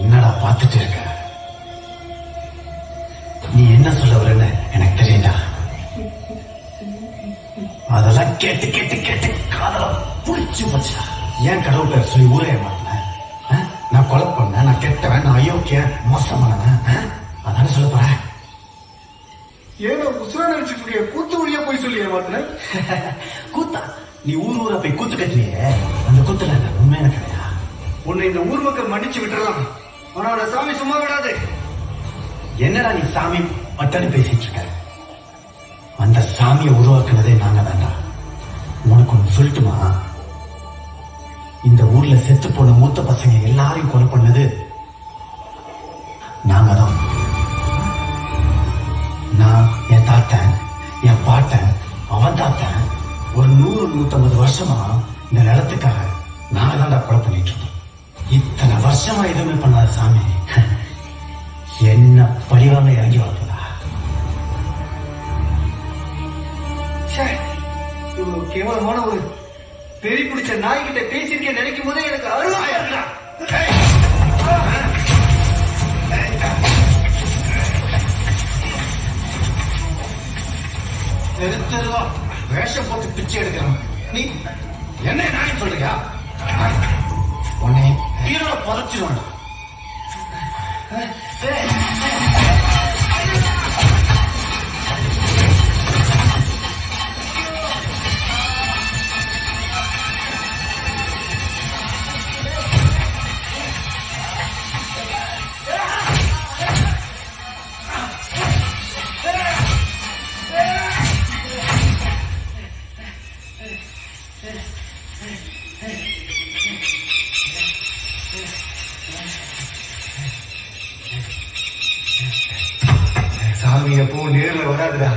என்னடா பார்த்துட்டு இருக்க? நீ என்ன சொல்ல வரன்னு எனக்கு தெரியுதா? அதெல்லாம் கேட்டு கேட்டு கேட்டு காதல புடிச்சு போச்சா? ஏன் கடவுள் பேர் சொல்லி ஊரே மாட்டேன்? நான் கொலை பண்ண, நான் கெட்டவன், நான் அயோக்கிய, மோசமானவன் அதானே சொல்ல போறேன். ஏன்னா உசுரா நினைச்சிட்டு கூத்து வழியா போய் சொல்லி ஏமாத்தின. கூத்தா? நீ ஊரா போய் கூத்து கட்டியே, அந்த கூத்துல உண்மையான கிடையா? உன்னை இந்த ஊர் மக்கள் மன்னிச்சு விட்டுறலாம், ஆனா சாமி சும்மா விடாது. என்னடா நீ சாமி பட்டனு பேசிட்டு இருக்க? அந்த சாமியை உருவாக்குனதே நாங்க தான்டா. உனக்கு ஒண்ணு சொல்லட்டுமா? இந்த ஊர்ல செத்து போன மூத்த பசங்க எல்லாரையும் கொலை பண்ணது நாங்க தான். நான், என் தாத்தன், என் பாட்டன், அவன் தாத்தன் ஒரு 100-150 வருஷமா இந்த நிலத்துக்காக நாங்க தான்டா கொலை பண்ணிட்டு இருக்கோம். இத்தனை வருஷமா எதுவுமே பண்ணாத சாமி என்ன பழிவாங்க இறங்கி வரப்போதா? இவ்வளவு கேவலமான ஒரு பெரிய பிடிச்ச நாய்கிட்ட பேசியிருக்கேன் நினைக்கும் போதே எனக்கு அருவாயா இருக்கா. தெருவா வேஷம் போட்டு பிச்சை எடுக்கிறான். நீ என்ன நாய் சொல்றியா? உன்னை ஹீரோட புதைச்சிருவான். சாமி எப்போ நேரில் வராதுடா.